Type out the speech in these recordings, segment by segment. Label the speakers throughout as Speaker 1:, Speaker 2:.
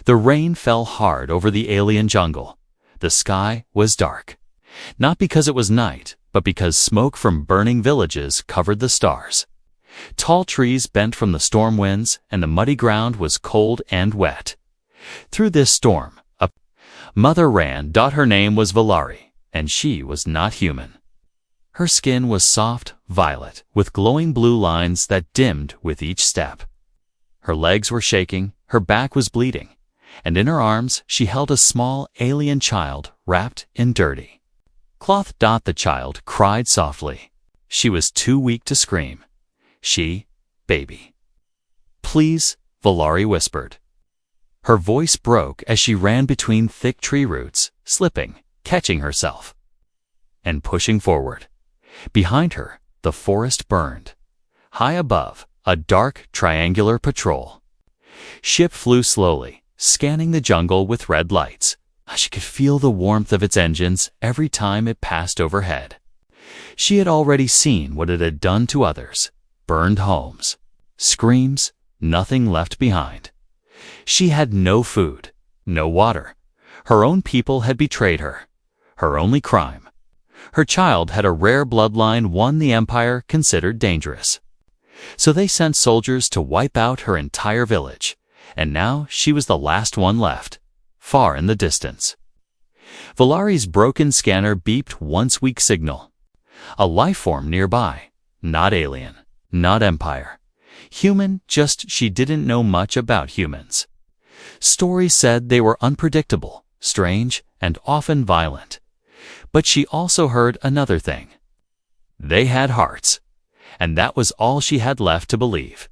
Speaker 1: The rain fell hard over the alien jungle. The sky was dark. Not because it was night, but because smoke from burning villages covered the stars. Tall trees bent from the storm winds, and the muddy ground was cold and wet. Through this storm, a mother ran. Her name was Valari, and she was not human. Her skin was soft, violet, with glowing blue lines that dimmed with each step. Her legs were shaking, her back was bleeding, and in her arms she held a small alien child wrapped in dirty cloth. The child cried softly. She was too weak to scream. Baby. Please, Valari whispered. Her voice broke as she ran between thick tree roots, slipping, catching herself, and pushing forward. Behind her, the forest burned. High above, a dark, triangular patrol ship flew slowly, scanning the jungle with red lights. She could feel the warmth of its engines every time it passed overhead. She had already seen what it had done to others. Burned homes, screams, nothing left behind. She had no food, no water. Her own people had betrayed her. Her only crime. Her child had a rare bloodline, one the Empire considered dangerous. So they sent soldiers to wipe out her entire village, and now she was the last one left, far in the distance. Valari's broken scanner beeped once weak signal. A life form nearby, not alien, not Empire. Human, just she didn't know much about humans. Stories said they were unpredictable, strange, and often violent. But she also heard another thing. They had hearts, and that was all she had left to believe.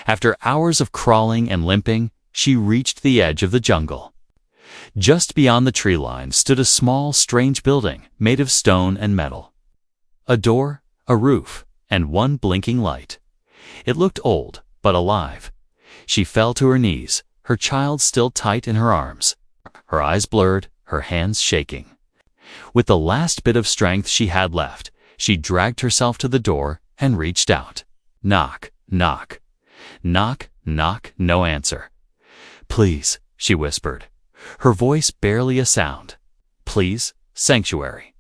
Speaker 1: After hours of crawling and limping, she reached the edge of the jungle. Just beyond the tree line stood a small, strange building made of stone and metal. A door, a roof, and one blinking light. It looked old, but alive. She fell to her knees, her child still tight in her arms, her eyes blurred, her hands shaking. With the last bit of strength she had left, she dragged herself to the door and reached out. Knock, knock. Knock, knock, no answer. Please, she whispered, her voice barely a sound. Please, sanctuary.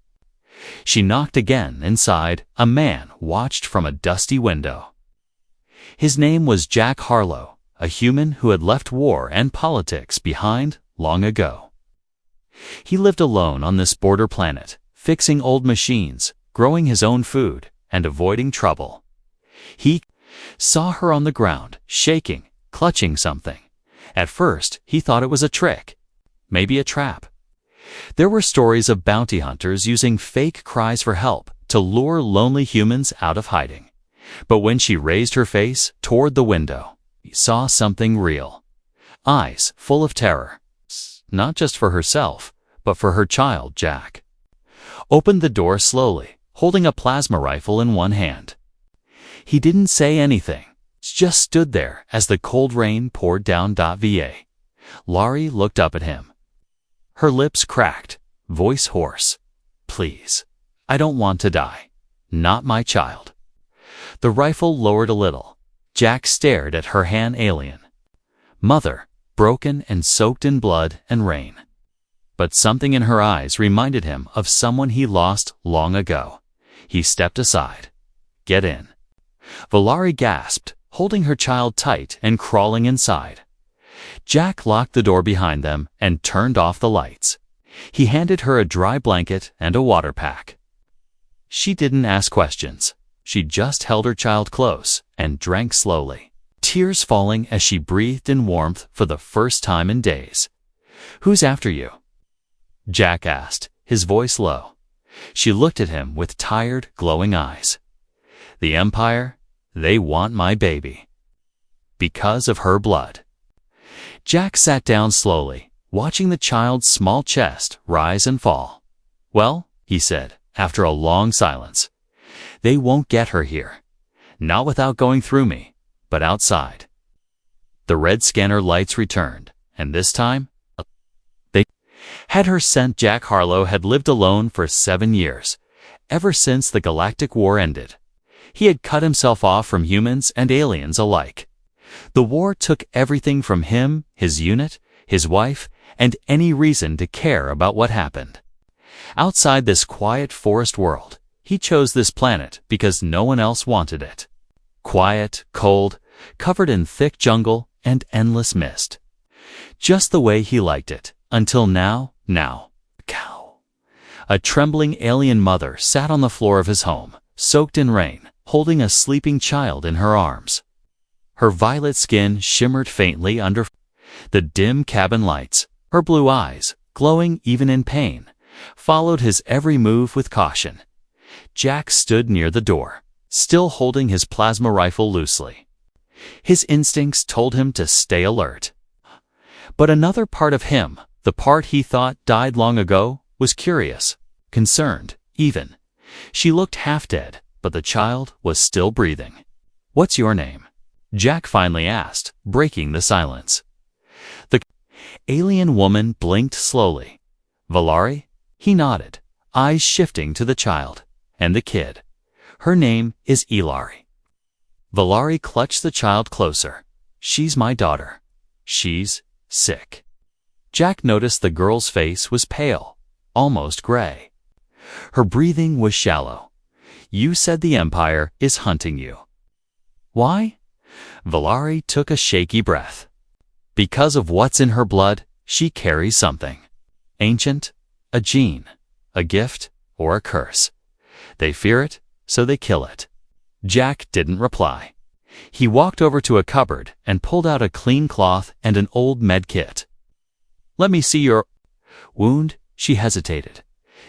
Speaker 1: She knocked again. Inside, a man watched from a dusty window. His name was Jack Harlow, a human who had left war and politics behind long ago. He lived alone on this border planet, fixing old machines, growing his own food, and avoiding trouble. He saw her on the ground, shaking, clutching something. At first, he thought it was a trick, maybe a trap. There were stories of bounty hunters using fake cries for help to lure lonely humans out of hiding. But when she raised her face toward the window, he saw something real. Eyes full of terror, not just for herself, but for her child, Jack. Opened the door slowly, holding a plasma rifle in one hand. He didn't say anything, just stood there as the cold rain poured down. Laurie looked up at him. Her lips cracked, voice hoarse. Please, I don't want to die. Not my child. The rifle lowered a little. Jack stared at her hand. Alien. Mother, broken and soaked in blood and rain. But something in her eyes reminded him of someone he lost long ago. He stepped aside. Get in. Valari gasped, holding her child tight and crawling inside. Jack locked the door behind them and turned off the lights. He handed her a dry blanket and a water pack. She didn't ask questions. She just held her child close and drank slowly, tears falling as she breathed in warmth for the first time in days. Who's after you? Jack asked, his voice low. She looked at him with tired, glowing eyes. The Empire, they want my baby. Because of her blood. Jack sat down slowly, watching the child's small chest rise and fall. Well, he said, after a long silence, they won't get her here. Not without going through me, but outside. The red scanner lights returned, and this time, they had her sent. Jack Harlow had lived alone for 7 years, ever since the Galactic War ended. He had cut himself off from humans and aliens alike. The war took everything from him, his unit, his wife, and any reason to care about what happened. Outside this quiet forest world, he chose this planet because no one else wanted it. Quiet, cold, covered in thick jungle and endless mist. Just the way he liked it, until now. Cow. A trembling alien mother sat on the floor of his home, soaked in rain, holding a sleeping child in her arms. Her violet skin shimmered faintly under the dim cabin lights. Her blue eyes, glowing even in pain, followed his every move with caution. Jack stood near the door, still holding his plasma rifle loosely. His instincts told him to stay alert. But another part of him, the part he thought died long ago, was curious, concerned, even. She looked half dead, but the child was still breathing. "What's your name?" Jack finally asked, breaking the silence. The alien woman blinked slowly. "Valari?" He nodded, eyes shifting to the child. "And the kid? Her name is Ilari." Valari clutched the child closer. "She's my daughter. She's sick." Jack noticed the girl's face was pale, almost gray. Her breathing was shallow. "You said the Empire is hunting you." "Why?" Valari took a shaky breath. "Because of what's in her blood, she carries something. Ancient, a gene, a gift, or a curse. They fear it, so they kill it." Jack didn't reply. He walked over to a cupboard and pulled out a clean cloth and an old med kit. "Let me see your wound." She hesitated.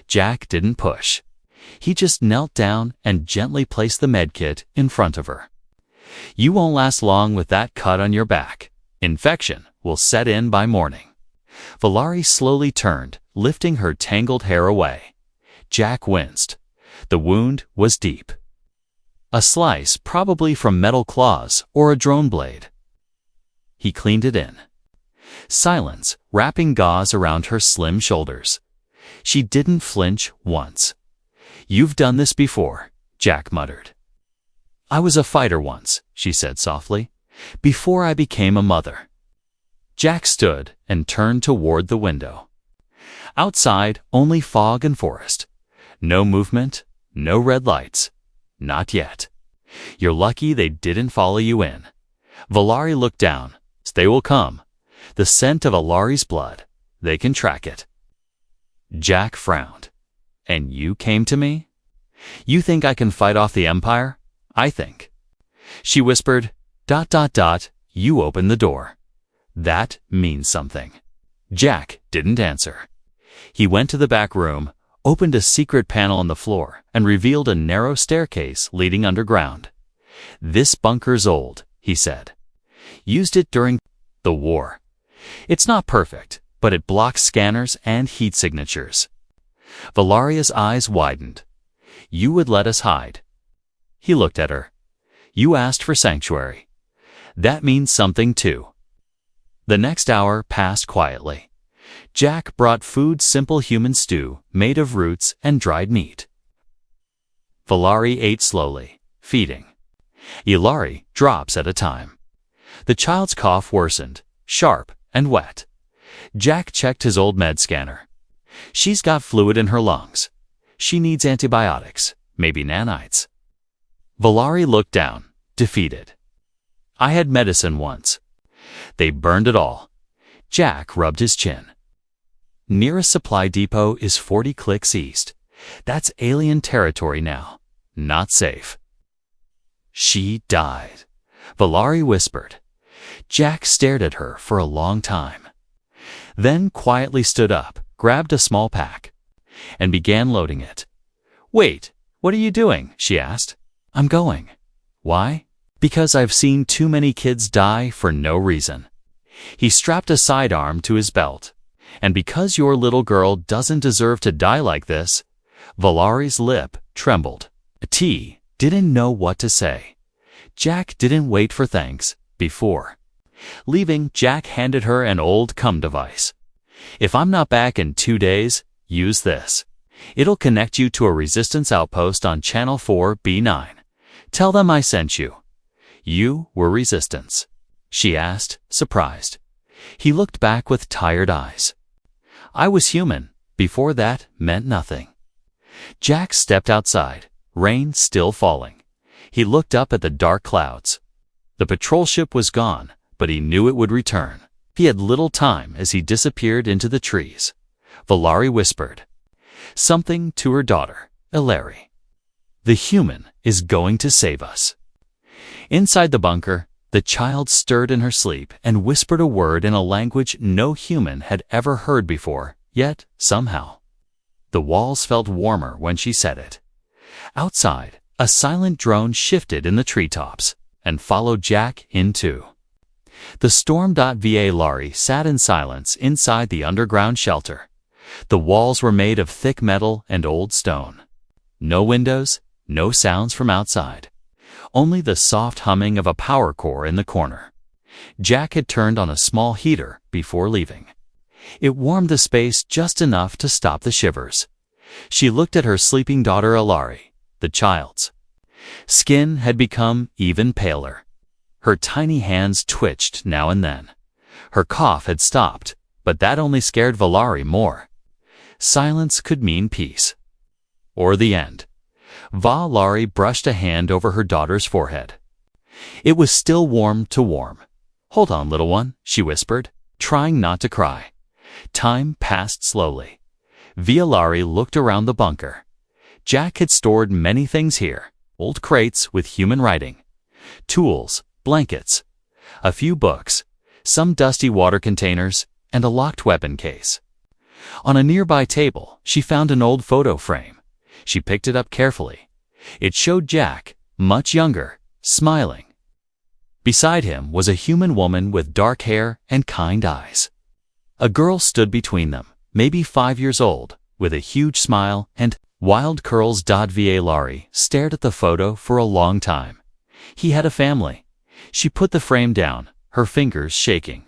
Speaker 1: Jack didn't push. He just knelt down and gently placed the med kit in front of her. "You won't last long with that cut on your back. Infection will set in by morning." Valari slowly turned, lifting her tangled hair away. Jack winced. The wound was deep. A slice, probably from metal claws or a drone blade. He cleaned it in. Silence, wrapping gauze around her slim shoulders. She didn't flinch once. "You've done this before," Jack muttered. "I was a fighter once," she said softly, "before I became a mother." Jack stood and turned toward the window. Outside, only fog and forest. No movement, no red lights. Not yet. "You're lucky they didn't follow you in." Valari looked down. "They will come. The scent of Ilari's blood. They can track it." Jack frowned. "And you came to me? You think I can fight off the Empire? I think." She whispered, ... "You opened the door. That means something." Jack didn't answer. He went to the back room, opened a secret panel on the floor, and revealed a narrow staircase leading underground. "This bunker's old," he said. "Used it during the war. It's not perfect, but it blocks scanners and heat signatures." Valaria's eyes widened. "You would let us hide." He looked at her. "You asked for sanctuary. That means something too." The next hour passed quietly. Jack brought food, simple human stew made of roots and dried meat. Valari ate slowly, feeding. Ilari, drops at a time. The child's cough worsened, sharp and wet. Jack checked his old med scanner. "She's got fluid in her lungs. She needs antibiotics, maybe nanites." Valari looked down, defeated. "I had medicine once. They burned it all." Jack rubbed his chin. "Nearest supply depot is 40 clicks east. That's alien territory now. Not safe." "She died," Valari whispered. Jack stared at her for a long time. Then quietly stood up, grabbed a small pack, and began loading it. "Wait, what are you doing?" she asked. "I'm going." "Why?" "Because I've seen too many kids die for no reason." He strapped a sidearm to his belt. "And because your little girl doesn't deserve to die like this." Valari's lip trembled. T didn't know what to say. Jack didn't wait for thanks. Before leaving, Jack handed her an old CUM device. "If I'm not back in 2 days, use this. It'll connect you to a resistance outpost on Channel 4B9. Tell them I sent you. You were resistance." she asked, surprised. He looked back with tired eyes. I was human. Before that meant nothing. Jack stepped outside, rain still falling. He looked up at the dark clouds. The patrol ship was gone, but he knew it would return. He had little time as he disappeared into the trees. Valari whispered something to her daughter, Ilari. The human is going to save us. Inside the bunker, the child stirred in her sleep and whispered a word in a language no human had ever heard before, yet, somehow, the walls felt warmer when she said it. Outside, a silent drone shifted in the treetops and followed Jack in too. The Storm.Va sat in silence inside the underground shelter. The walls were made of thick metal and old stone. No windows, no sounds from outside. Only the soft humming of a power core in the corner. Jack had turned on a small heater before leaving. It warmed the space just enough to stop the shivers. She looked at her sleeping daughter Ilari, the child's. Skin had become even paler. Her tiny hands twitched now and then. Her cough had stopped, but that only scared Valari more. Silence could mean peace. Or the end. Valari brushed a hand over her daughter's forehead. It was still warm to warm. Hold on, little one, she whispered, trying not to cry. Time passed slowly. Valari looked around the bunker. Jack had stored many things here. Old crates with human writing. Tools, blankets, a few books, some dusty water containers, and a locked weapon case. On a nearby table, she found an old photo frame. She picked it up carefully. It showed Jack, much younger, smiling. Beside him was a human woman with dark hair and kind eyes. A girl stood between them, maybe 5 years old, with a huge smile and wild curls. Valari stared at the photo for a long time. He had a family. She put the frame down, her fingers shaking.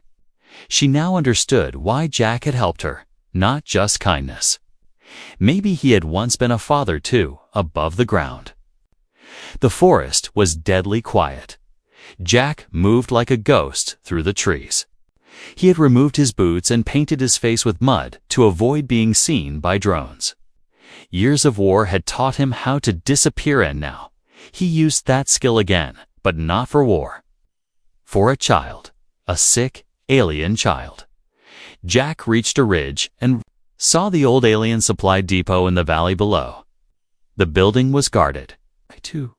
Speaker 1: She now understood why Jack had helped her, not just kindness. Maybe he had once been a father too, above the ground. The forest was deadly quiet. Jack moved like a ghost through the trees. He had removed his boots and painted his face with mud to avoid being seen by drones. Years of war had taught him how to disappear, and now he used that skill again, but not for war. For a child, a sick, alien child. Jack reached a ridge and saw the old alien supply depot in the valley below. The building was guarded by 2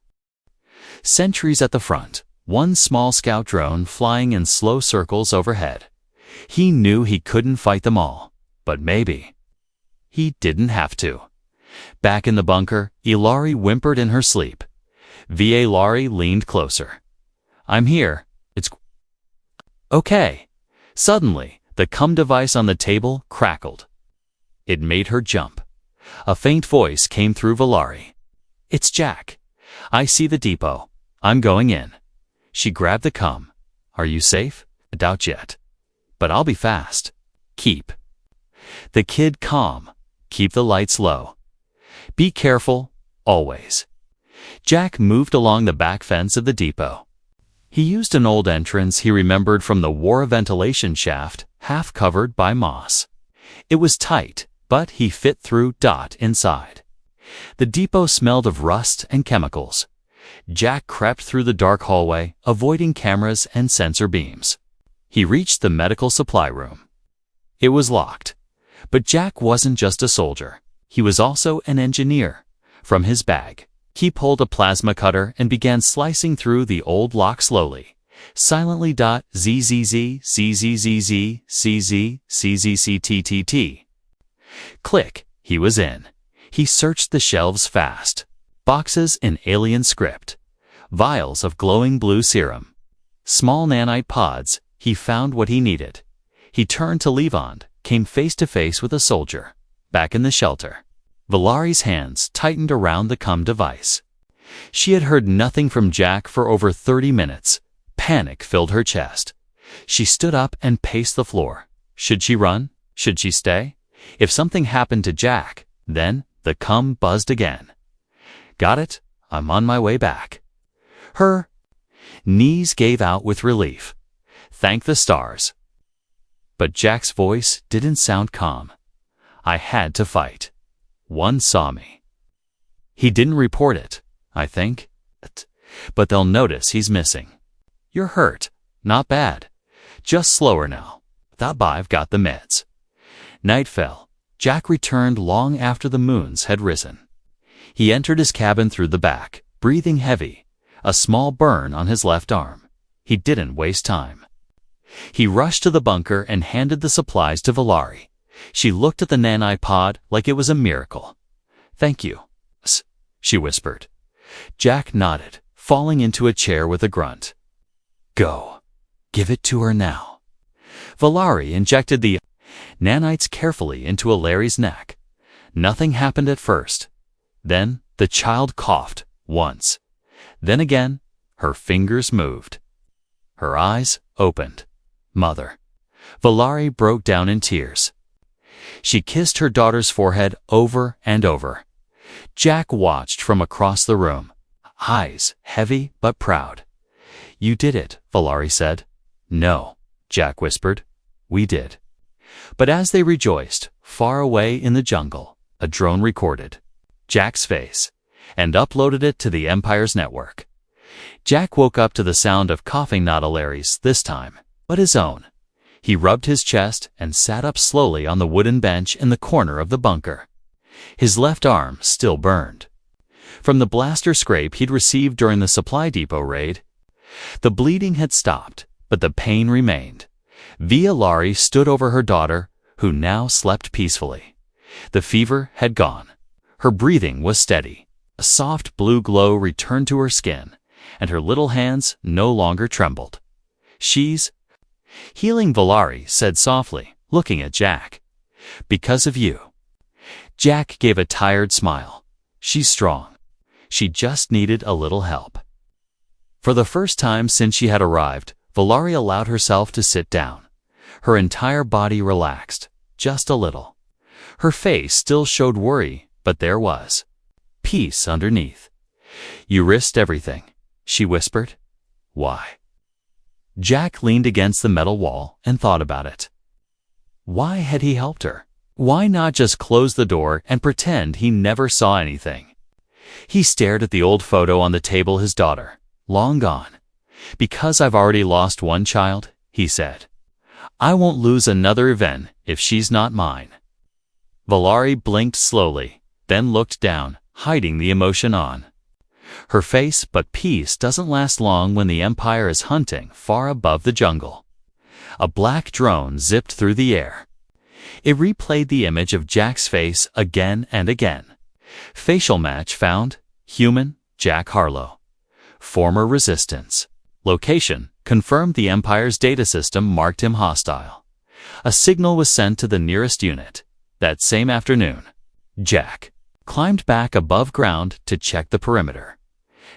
Speaker 1: sentries at the front, one small scout drone flying in slow circles overhead. He knew he couldn't fight them all, but maybe he didn't have to. Back in the bunker, Ilari whimpered in her sleep. Valari leaned closer. I'm here. It's okay. Suddenly, the CUM device on the table crackled. It made her jump. A faint voice came through Valari. It's Jack. I see the depot. I'm going in. She grabbed the CUM. Are you safe? I doubt yet. But I'll be fast. Keep the kid calm. Keep the lights low. Be careful, always. Jack moved along the back fence of the depot. He used an old entrance he remembered from the war ventilation shaft, half covered by moss. It was tight, but he fit through. Inside. The depot smelled of rust and chemicals. Jack crept through the dark hallway, avoiding cameras and sensor beams. He reached the medical supply room. It was locked. But Jack wasn't just a soldier. He was also an engineer. From his bag, he pulled a plasma cutter and began slicing through the old lock slowly, silently. Zzz, czzz, cz, czcttt. Click, he was in. He searched the shelves fast. Boxes in alien script. Vials of glowing blue serum. Small nanite pods. He found what he needed. He turned to Levand, came face to face with a soldier. Back in the shelter, Valari's hands tightened around the CUM device. She had heard nothing from Jack for over 30 minutes. Panic filled her chest. She stood up and paced the floor. Should she run? Should she stay? If something happened to Jack, then the CUM buzzed again. Got it? I'm on my way back. Her knees gave out with relief. Thank the stars. But Jack's voice didn't sound calm. I had to fight. One saw me. He didn't report it, I think. But they'll notice he's missing. You're hurt. Not bad. Just slower now. Thought I've got the meds. Night fell. Jack returned long after the moons had risen. He entered his cabin through the back, breathing heavy, a small burn on his left arm. He didn't waste time. He rushed to the bunker and handed the supplies to Valari. She looked at the nanopod like it was a miracle. Thank you, she whispered. Jack nodded, falling into a chair with a grunt. Go. Give it to her now. Valari injected the nanites carefully into Alari's neck. Nothing happened at first. Then the child coughed once. Then again, her fingers moved. Her eyes opened. Mother. Valari broke down in tears. She kissed her daughter's forehead over and over. Jack watched from across the room, eyes heavy but proud. You did it, Valari said. No, Jack whispered. We did. But as they rejoiced, far away in the jungle, a drone recorded Jack's face and uploaded it to the Empire's network. Jack woke up to the sound of coughing, not Alari's this time, but his own. He rubbed his chest and sat up slowly on the wooden bench in the corner of the bunker. His left arm still burned. From the blaster scrape he'd received during the supply depot raid, the bleeding had stopped, but the pain remained. Valari stood over her daughter, who now slept peacefully. The fever had gone. Her breathing was steady. A soft blue glow returned to her skin, and her little hands no longer trembled. She's healing, Valari said softly, looking at Jack. Because of you. Jack gave a tired smile. She's strong. She just needed a little help. For the first time since she had arrived, Valari allowed herself to sit down. Her entire body relaxed, just a little. Her face still showed worry, but there was peace underneath. You risked everything, she whispered. Why? Jack leaned against the metal wall and thought about it. Why had he helped her? Why not just close the door and pretend he never saw anything? He stared at the old photo on the table, his daughter, long gone. Because I've already lost one child, he said. I won't lose another event if she's not mine. Valari blinked slowly, then looked down, hiding the emotion on her face, but peace doesn't last long when the Empire is hunting far above the jungle. A black drone zipped through the air. It replayed the image of Jack's face again and again. Facial match found, human, Jack Harlow. Former resistance. Location, confirmed the Empire's data system marked him hostile. A signal was sent to the nearest unit. That same afternoon, Jack climbed back above ground to check the perimeter.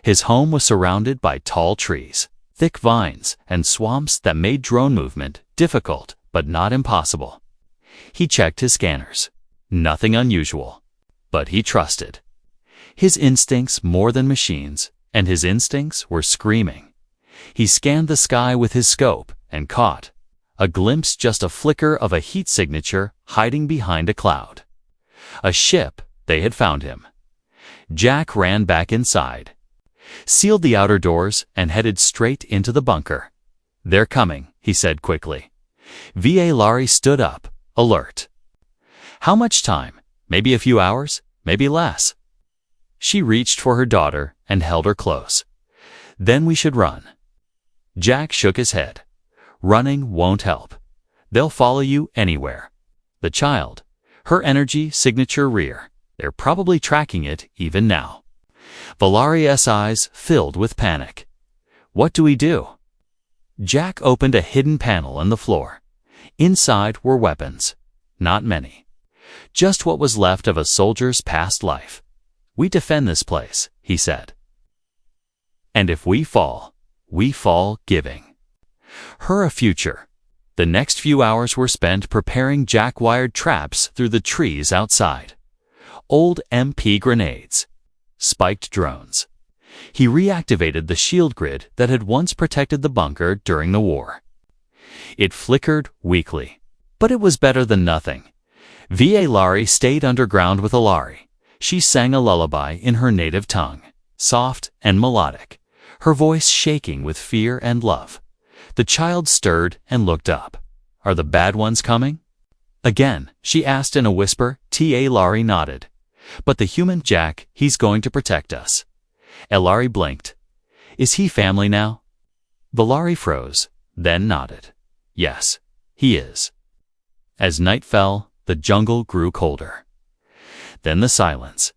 Speaker 1: His home was surrounded by tall trees, thick vines, and swamps that made drone movement difficult but not impossible. He checked his scanners. Nothing unusual. But he trusted his instincts more than machines, and his instincts were screaming. He scanned the sky with his scope and caught a glimpse, just a flicker of a heat signature hiding behind a cloud. A ship. They had found him. Jack ran back inside, sealed the outer doors, and headed straight into the bunker. They're coming, he said quickly. Valari stood up, alert. How much time? Maybe a few hours, maybe less. She reached for her daughter and held her close. Then we should run. Jack shook his head. Running won't help. They'll follow you anywhere. The child, her energy signature rear. They're probably tracking it even now. Valari's eyes filled with panic. What do we do? Jack opened a hidden panel in the floor. Inside were weapons. Not many. Just what was left of a soldier's past life. We defend this place, he said. And if we fall giving her a future. The next few hours were spent preparing Jack-wired traps through the trees outside. Old MP grenades. Spiked drones. He reactivated the shield grid that had once protected the bunker during the war. It flickered weakly, but it was better than nothing. Va Lari stayed underground with Alari. She sang a lullaby in her native tongue, soft and melodic, her voice shaking with fear and love. The child stirred and looked up. "Are the bad ones coming?" Again, she asked in a whisper. Ta Lari nodded. "But the human Jack, he's going to protect us." Elari blinked. "Is he family now?" Valari froze, then nodded. "Yes, he is." As night fell, the jungle grew colder. Then the silence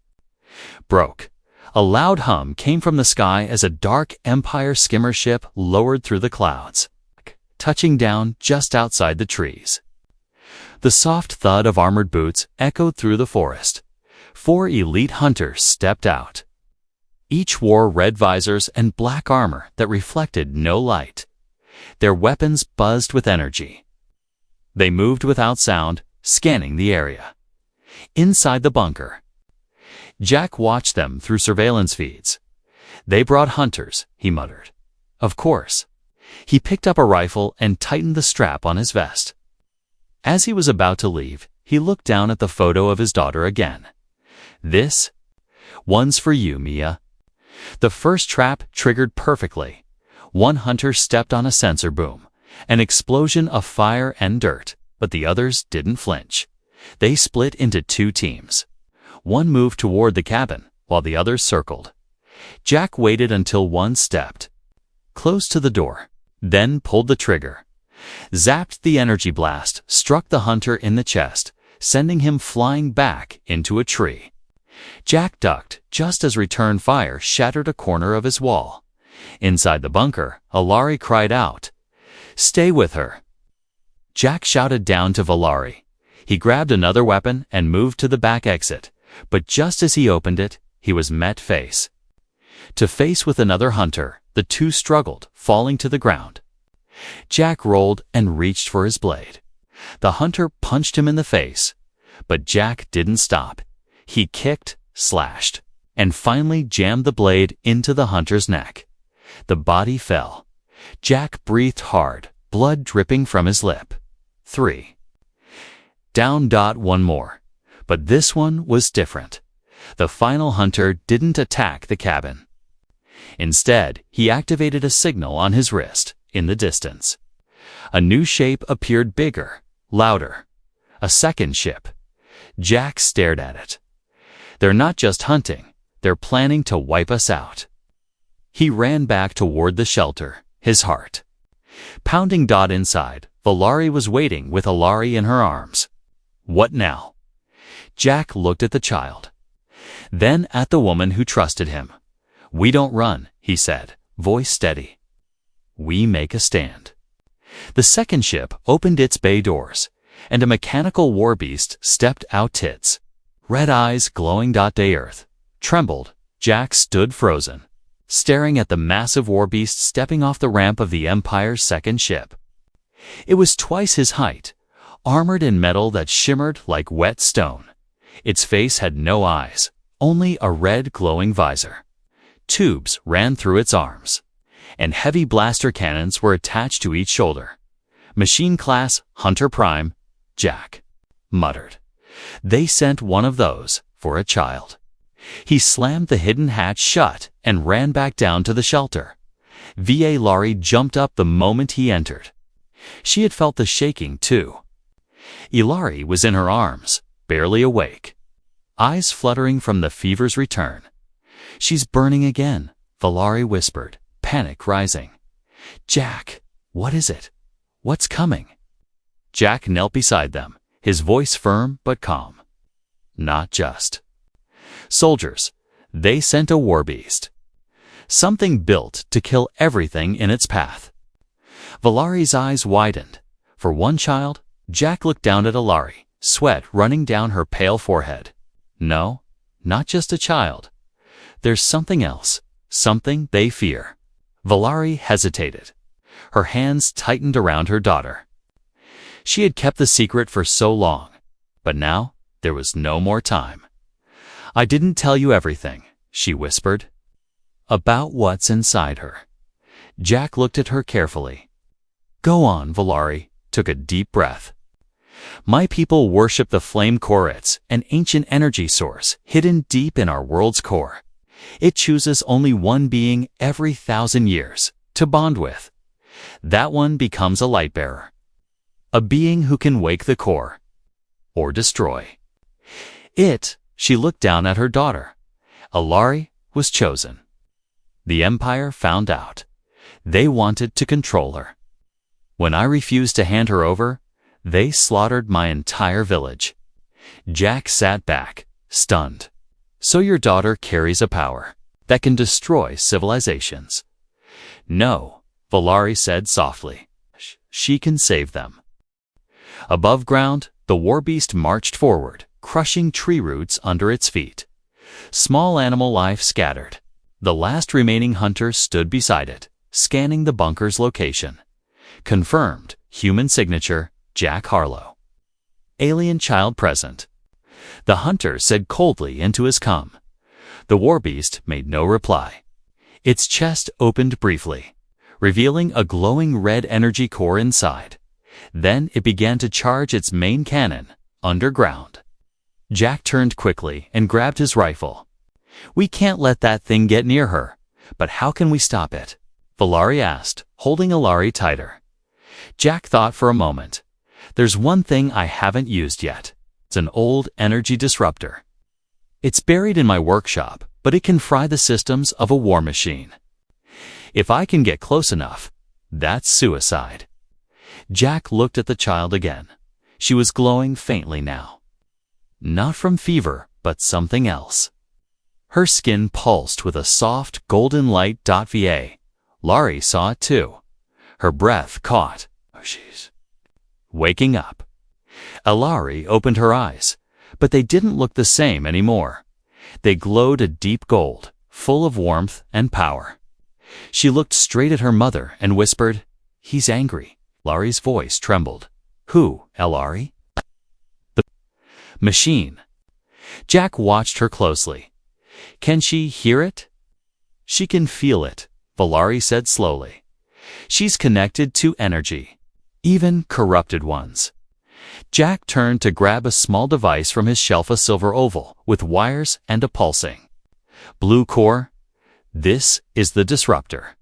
Speaker 1: broke. A loud hum came from the sky as a dark Empire skimmer ship lowered through the clouds, touching down just outside the trees. The soft thud of armored boots echoed through the forest. 4 elite hunters stepped out. Each wore red visors and black armor that reflected no light. Their weapons buzzed with energy. They moved without sound, scanning the area. Inside the bunker, Jack watched them through surveillance feeds. "They brought hunters," he muttered. "Of course." He picked up a rifle and tightened the strap on his vest. As he was about to leave, he looked down at the photo of his daughter again. "This one's for you, Mia." The first trap triggered perfectly. One hunter stepped on a sensor boom, an explosion of fire and dirt, but the others didn't flinch. They split into 2 teams. One moved toward the cabin, while the others circled. Jack waited until one stepped close to the door, then pulled the trigger. Zapped, the energy blast struck the hunter in the chest, sending him flying back into a tree. Jack ducked just as return fire shattered a corner of his wall. Inside the bunker, Alari cried out, "Stay with her." Jack shouted down to Valari. He grabbed another weapon and moved to the back exit, but just as he opened it, he was met face to face with another hunter. The 2 struggled, falling to the ground. Jack rolled and reached for his blade. The hunter punched him in the face, but Jack didn't stop. He kicked, slashed, and finally jammed the blade into the hunter's neck. The body fell. Jack breathed hard, blood dripping from his lip. 3. Down. 1 more. But this one was different. The final hunter didn't attack the cabin. Instead, he activated a signal on his wrist. In the distance, a new shape appeared, bigger, louder. A second ship. Jack stared at it. "They're not just hunting, they're planning to wipe us out." He ran back toward the shelter, his heart pounding. Inside, Valari was waiting with Alari in her arms. "What now?" Jack looked at the child, then at the woman who trusted him. "We don't run," he said, voice steady. "We make a stand." The second ship opened its bay doors, and a mechanical war beast stepped out. Tits, red eyes glowing. The earth trembled. Jack stood frozen, staring at the massive war beast stepping off the ramp of the Empire's second ship. It was twice his height, armored in metal that shimmered like wet stone. Its face had no eyes, only a red glowing visor. Tubes ran through its arms, and heavy blaster cannons were attached to each shoulder. "Machine class, Hunter Prime," Jack muttered. "They sent one of those for a child." He slammed the hidden hatch shut and ran back down to the shelter. Va Lari jumped up the moment he entered. She had felt the shaking too. Ilari was in her arms, barely awake, eyes fluttering from the fever's return. "She's burning again," Valari whispered, panic rising. "Jack, what is it? What's coming?" Jack knelt beside them, his voice firm but calm. "Not just soldiers. They sent a war beast. Something built to kill everything in its path." Valari's eyes widened. For one child, Jack looked down at Alari, sweat running down her pale forehead. "No, not just a child. There's something else, something they fear." Valari hesitated. Her hands tightened around her daughter. She had kept the secret for so long, but now there was no more time. "I didn't tell you everything," she whispered, "about what's inside her." Jack looked at her carefully. Go on, Valari took a deep breath. My people worship the flame chorets, an ancient energy source hidden deep in our world's core. It chooses only one being every 1,000 years to bond with. That one becomes a light bearer, a being who can wake the core or destroy. She looked down at her daughter. Alari was chosen. The Empire found out. They wanted to control her. When I refused to hand her over, they slaughtered my entire village. Jack sat back, stunned. So your daughter carries a power that can destroy civilizations. No, Valari said softly. She can save them. Above ground, the war beast marched forward, crushing tree roots under its feet. Small animal life scattered. The last remaining hunter stood beside it, scanning the bunker's location. Confirmed, human signature, Jack Harlow. Alien child present. The hunter said coldly into his cum. The war beast made no reply. Its chest opened briefly, revealing a glowing red energy core inside. Then it began to charge its main cannon, underground. Jack turned quickly and grabbed his rifle. We can't let that thing get near her. But how can we stop it? Valari asked, holding Alari tighter. Jack thought for a moment. There's one thing I haven't used yet. It's an old energy disruptor. It's buried in my workshop, but it can fry the systems of a war machine. If I can get close enough, that's suicide. Jack looked at the child again. She was glowing faintly now. Not from fever, but something else. Her skin pulsed with a soft, golden light. Va. Laurie saw it too. Her breath caught. She's waking up. Alari opened her eyes, but they didn't look the same anymore. They glowed a deep gold, full of warmth and power. She looked straight at her mother and whispered, He's angry. Laurie's voice trembled. Who, Alari? The machine. Jack watched her closely. Can she hear it? She can feel it, Valari said slowly. She's connected to energy, even corrupted ones. Jack turned to grab a small device from his shelf, a silver oval with wires and a pulsing blue core. This is the disruptor.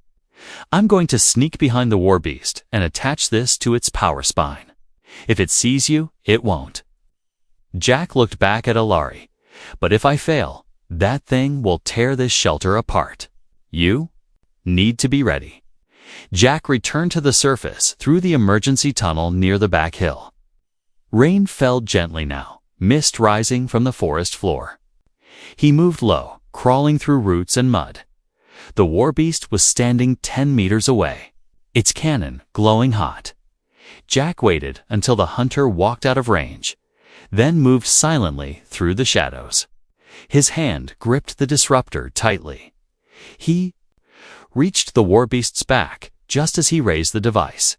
Speaker 1: I'm going to sneak behind the war beast and attach this to its power spine. If it sees you, it won't. Jack looked back at Alari. But if I fail, that thing will tear this shelter apart. You need to be ready. Jack returned to the surface through the emergency tunnel near the back hill. Rain fell gently now, mist rising from the forest floor. He moved low, crawling through roots and mud. The war beast was standing 10 meters away, its cannon glowing hot. Jack waited until the hunter walked out of range, then moved silently through the shadows. His hand gripped the disruptor tightly. He reached the war beast's back just as he raised the device.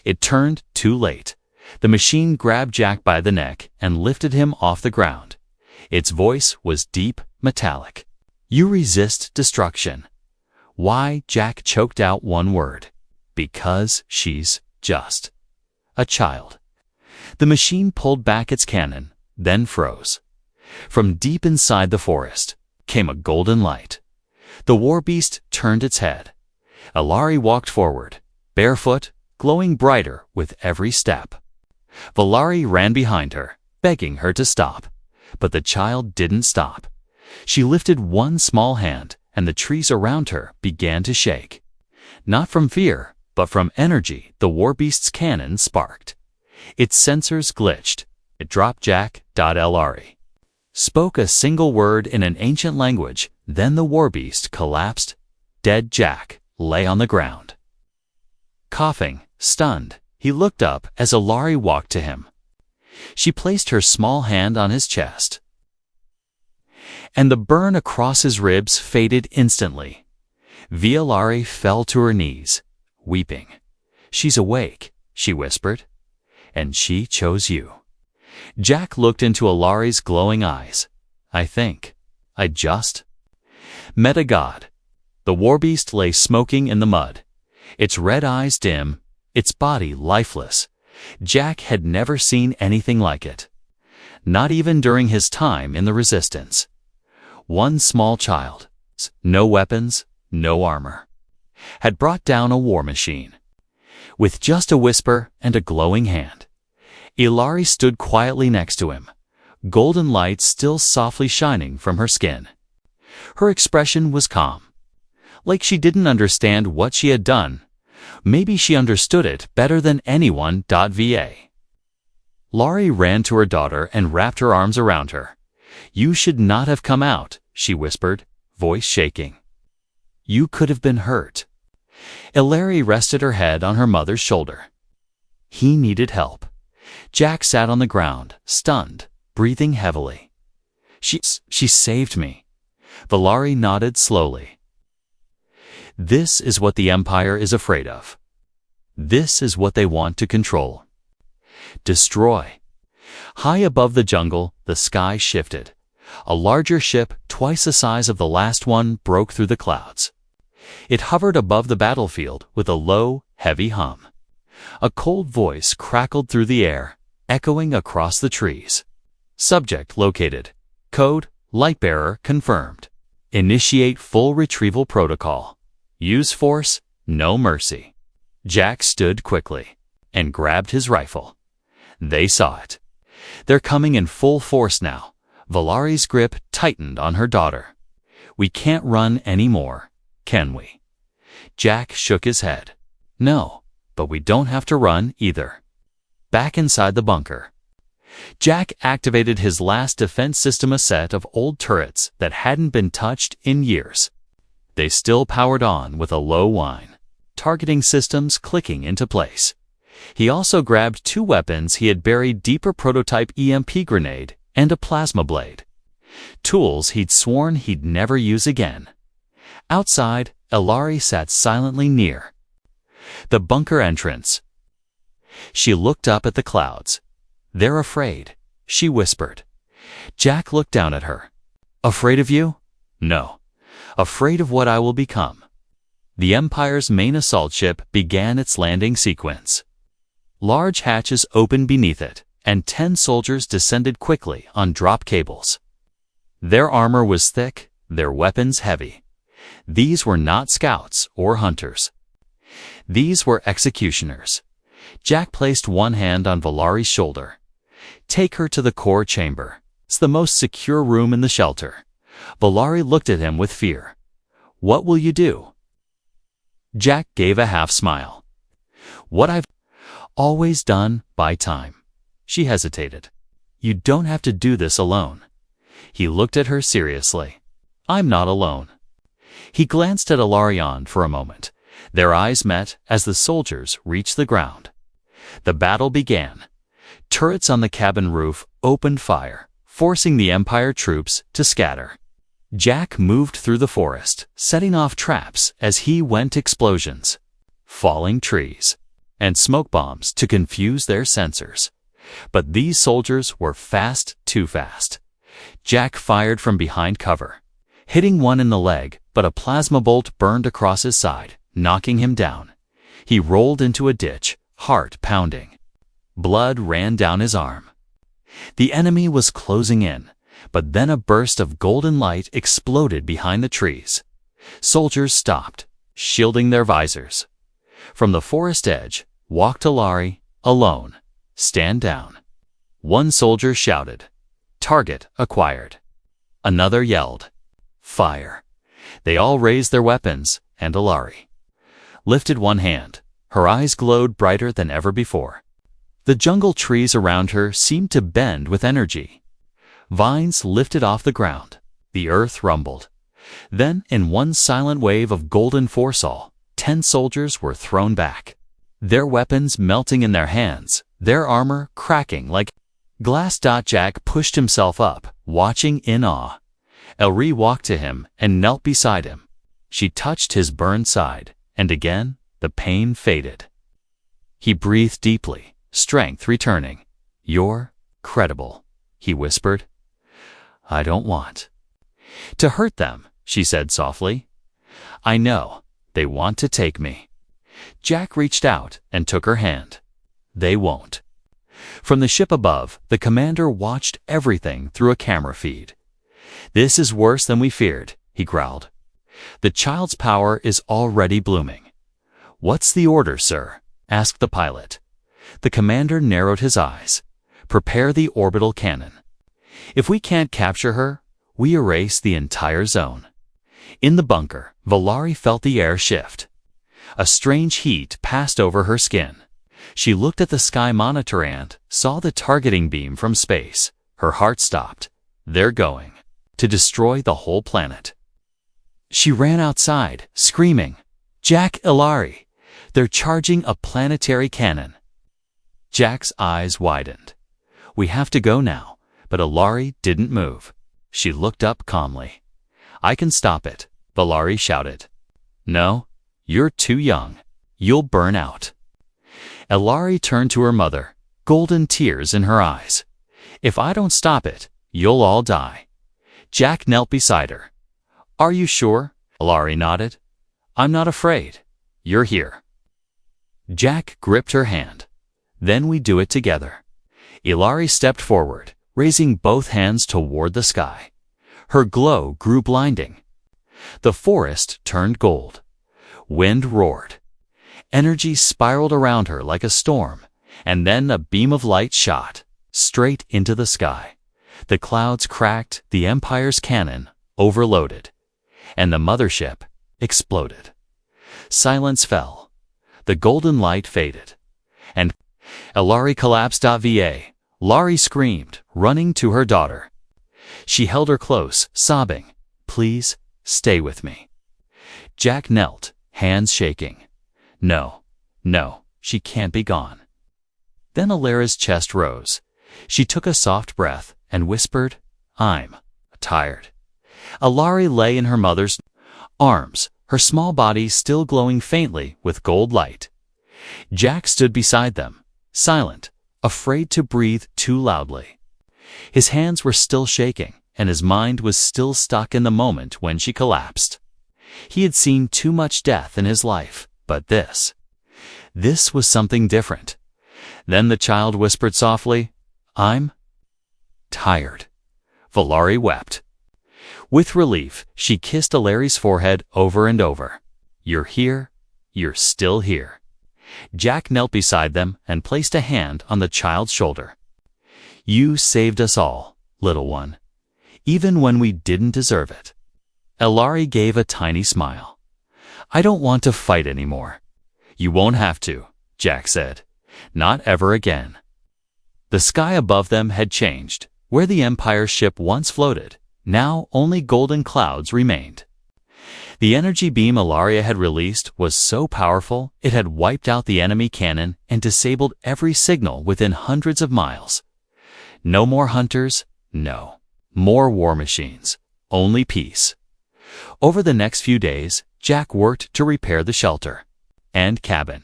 Speaker 1: It turned too late. The machine grabbed Jack by the neck and lifted him off the ground. Its voice was deep, metallic. You resist destruction. Why? Jack choked out one word. Because she's just a child. The machine pulled back its cannon, then froze. From deep inside the forest came a golden light. The war beast turned its head. Alari walked forward, barefoot, glowing brighter with every step. Valari ran behind her, begging her to stop. But the child didn't stop. She lifted one small hand, and the trees around her began to shake. Not from fear, but from energy. The war beast's cannon sparked. Its sensors glitched. It dropped Jack. Alari spoke a single word in an ancient language, then the war beast collapsed. Dead Jack lay on the ground. Coughing, stunned, he looked up as Alari walked to him. She placed her small hand on his chest, and the burn across his ribs faded instantly. Alari fell to her knees, weeping. She's awake, she whispered, and she chose you. Jack looked into Alari's glowing eyes. I think I just met a god. The war beast lay smoking in the mud, its red eyes dim, its body lifeless. Jack had never seen anything like it. Not even during his time in the Resistance. One small child, no weapons, no armor, had brought down a war machine. With just a whisper and a glowing hand, Ilari stood quietly next to him, golden light still softly shining from her skin. Her expression was calm, like she didn't understand what she had done. Maybe she understood it better than anyone. Va. Laurie ran to her daughter and wrapped her arms around her. "You should not have come out," she whispered, voice shaking. "You could have been hurt." Ilari rested her head on her mother's shoulder. He needed help. Jack sat on the ground, stunned, breathing heavily. She saved me." Valari nodded slowly. This is what the Empire is afraid of. This is what they want to control. Destroy. High above the jungle, the sky shifted. A larger ship, twice the size of the last one, broke through the clouds. It hovered above the battlefield with a low, heavy hum. A cold voice crackled through the air, echoing across the trees. Subject located. Code, Lightbearer confirmed. Initiate full retrieval protocol. Use force, no mercy. Jack stood quickly and grabbed his rifle. They saw it. They're coming in full force now. Valari's grip tightened on her daughter. "We can't run anymore, can we?" Jack shook his head. "No, but we don't have to run either." Back inside the bunker, Jack activated his last defense system, a set of old turrets that hadn't been touched in years. They still powered on with a low whine, targeting systems clicking into place. He also grabbed 2 weapons he had buried deep: a prototype EMP grenade and a plasma blade. Tools he'd sworn he'd never use again. Outside, Ilari sat silently near the bunker entrance. She looked up at the clouds. "They're afraid," she whispered. Jack looked down at her. "Afraid of you?" "No. Afraid of what I will become." The Empire's main assault ship began its landing sequence. Large hatches opened beneath it, and 10 soldiers descended quickly on drop cables. Their armor was thick, their weapons heavy. These were not scouts or hunters. These were executioners. Jack placed one hand on Valari's shoulder. "Take her to the core chamber. It's the most secure room in the shelter." Valari looked at him with fear. "What will you do?" Jack gave a half smile. "What I've always done by time." She hesitated. "You don't have to do this alone." He looked at her seriously. "I'm not alone." He glanced at Ilarion for a moment. Their eyes met as the soldiers reached the ground. The battle began. Turrets on the cabin roof opened fire, forcing the Empire troops to scatter. Jack moved through the forest, setting off traps as he went: explosions, falling trees, and smoke bombs to confuse their sensors. But these soldiers were fast, too fast. Jack fired from behind cover, hitting one in the leg, but a plasma bolt burned across his side, knocking him down. He rolled into a ditch, heart pounding. Blood ran down his arm. The enemy was closing in, but then a burst of golden light exploded behind the trees. Soldiers stopped, shielding their visors. From the forest edge walked Ilari, alone. "Stand down." One soldier shouted, "Target acquired." Another yelled, "Fire." They all raised their weapons, and Ilari lifted one hand. Her eyes glowed brighter than ever before. The jungle trees around her seemed to bend with energy. Vines lifted off the ground. The earth rumbled. Then, in one silent wave of golden force, 10 soldiers were thrown back, their weapons melting in their hands, their armor cracking like glass. Jack pushed himself up, watching in awe. Elri walked to him and knelt beside him. She touched his burned side, and again the pain faded. He breathed deeply, strength returning. "You're credible," he whispered. "I don't want to hurt them," she said softly. "I know. They want to take me." Jack reached out and took her hand. They won't. From the ship above, the commander watched everything through a camera feed. "This is worse than we feared," he growled. "The child's power is already blooming." "What's the order, sir?" asked the pilot. The commander narrowed his eyes. "Prepare the orbital cannon. If we can't capture her, we erase the entire zone." In the bunker, Valari felt the air shift. A strange heat passed over her skin. She looked at the sky monitor and saw the targeting beam from space. Her heart stopped. They're going to destroy the whole planet. She ran outside, screaming, "Jack, Ilari! They're charging a planetary cannon!" Jack's eyes widened. "We have to go now," but Ilari didn't move. She looked up calmly. "I can stop it," Valari shouted. "No, you're too young. You'll burn out." Ilari turned to her mother, golden tears in her eyes. "If I don't stop it, you'll all die." Jack knelt beside her. "Are you sure?" Ilari nodded. "I'm not afraid. You're here." Jack gripped her hand. "Then we do it together." Ilari stepped forward, raising both hands toward the sky. Her glow grew blinding. The forest turned gold. Wind roared. Energy spiraled around her like a storm, and then a beam of light shot straight into the sky. The clouds cracked, the Empire's cannon overloaded, and the mothership exploded. Silence fell. The golden light faded, and Ilari collapsed. Lari screamed, running to her daughter. She held her close, sobbing, "Please, stay with me." Jack knelt, hands shaking. No, she can't be gone." Then Ilari's chest rose. She took a soft breath and whispered, "I'm tired." Ilari lay in her mother's arms, her small body still glowing faintly with gold light. Jack stood beside them, silent, afraid to breathe too loudly. His hands were still shaking, and his mind was still stuck in the moment when she collapsed. He had seen too much death in his life, but this was something different. Then the child whispered softly, "I'm tired." Valari wept. With relief, she kissed Ilari's forehead over and over. "You're here. You're still here." Jack knelt beside them and placed a hand on the child's shoulder. "You saved us all, little one, even when we didn't deserve it." Ilari gave a tiny smile. "I don't want to fight anymore." "You won't have to," Jack said. "Not ever again." The sky above them had changed. Where the Empire's ship once floated, now only golden clouds remained. The energy beam Ilaria had released was so powerful it had wiped out the enemy cannon and disabled every signal within hundreds of miles. No more hunters, no more war machines, only peace. Over the next few days, Jack worked to repair the shelter and cabin.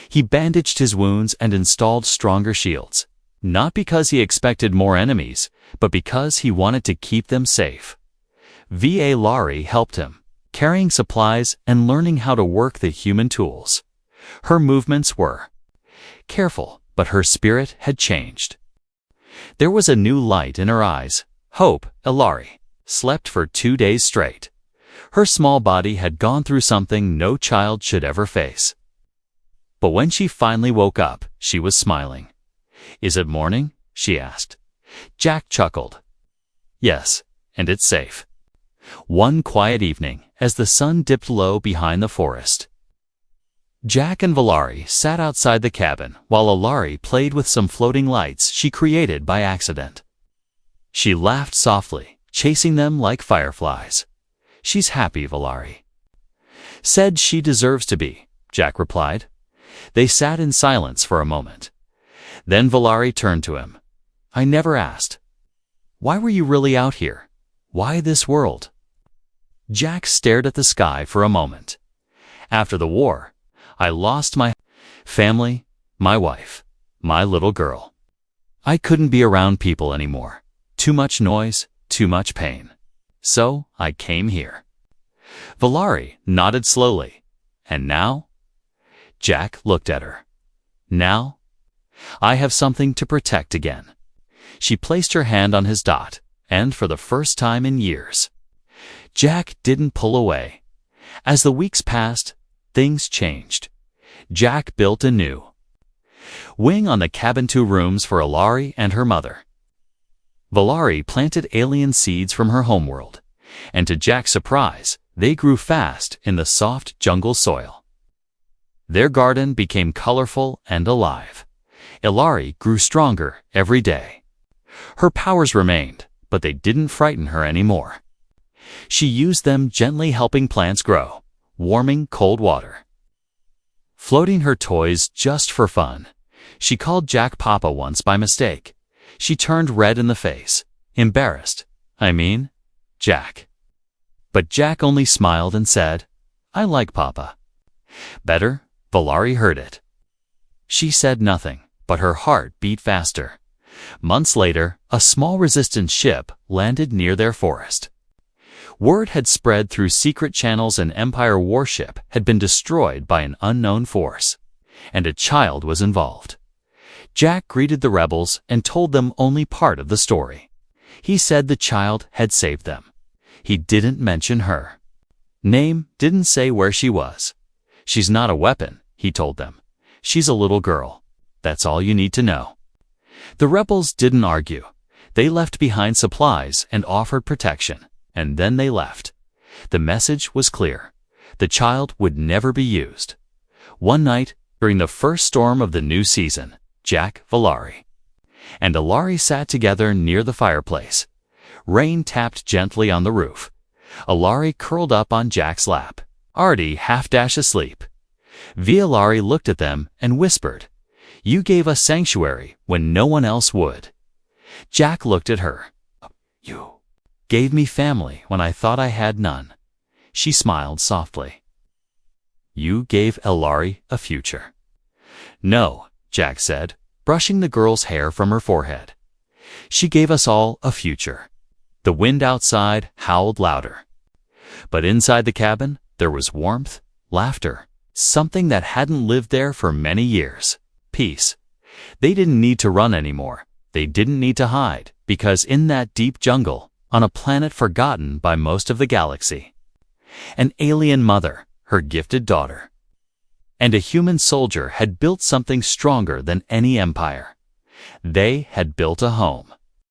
Speaker 1: He bandaged his wounds and installed stronger shields, not because he expected more enemies, but because he wanted to keep them safe. Lari helped him, carrying supplies and learning how to work the human tools. Her movements were careful, but her spirit had changed. There was a new light in her eyes. Hope, Ilari, slept for 2 days straight. Her small body had gone through something no child should ever face. But when she finally woke up, she was smiling. "Is it morning?" she asked. Jack chuckled. "Yes, and it's safe." One quiet evening, as the sun dipped low behind the forest, Jack and Valari sat outside the cabin while Ilari played with some floating lights she created by accident. She laughed softly, chasing them like fireflies. "She's happy," Valari said. "She deserves to be," Jack replied. They sat in silence for a moment. Then Valari turned to him. "I never asked. Why were you really out here? Why this world?" Jack stared at the sky for a moment. "After the war, I lost my family, my wife, my little girl. I couldn't be around people anymore. Too much noise, too much pain. So I came here." Valari nodded slowly. "And now?" Jack looked at her. Now, I have something to protect again. She placed her hand on his dot, and for the first time in years, Jack didn't pull away. As the weeks passed, things changed. Jack built a new wing on the cabin, 2 rooms for Ilari and her mother. Valari planted alien seeds from her homeworld, and to Jack's surprise, they grew fast in the soft jungle soil. Their garden became colorful and alive. Ilari grew stronger every day. Her powers remained, but they didn't frighten her anymore. She used them gently, helping plants grow, warming cold water, floating her toys just for fun. She called Jack Papa once by mistake. She turned red in the face, embarrassed. Jack. But Jack only smiled and said, I like Papa better. Valari heard it. She said nothing, but her heart beat faster. Months later, a small resistance ship landed near their forest. Word had spread through secret channels an Empire warship had been destroyed by an unknown force, and a child was involved. Jack greeted the rebels and told them only part of the story. He said the child had saved them. He didn't mention her name, didn't say where she was. She's not a weapon, he told them. She's a little girl. That's all you need to know. The rebels didn't argue. They left behind supplies and offered protection, and then they left. The message was clear. The child would never be used. One night, during the first storm of the new season, Jack, Valari, and Ilari sat together near the fireplace. Rain tapped gently on the roof. Ilari curled up on Jack's lap, already half-asleep. Ilari looked at them and whispered, You gave us sanctuary when no one else would. Jack looked at her. You gave me family when I thought I had none. She smiled softly. You gave Ilari a future. No, Jack said, brushing the girl's hair from her forehead. She gave us all a future. The wind outside howled louder. But inside the cabin, there was warmth, laughter, something that hadn't lived there for many years. Peace. They didn't need to run anymore. They didn't need to hide, because in that deep jungle, on a planet forgotten by most of the galaxy, an alien mother, her gifted daughter, and a human soldier had built something stronger than any empire. They had built a home.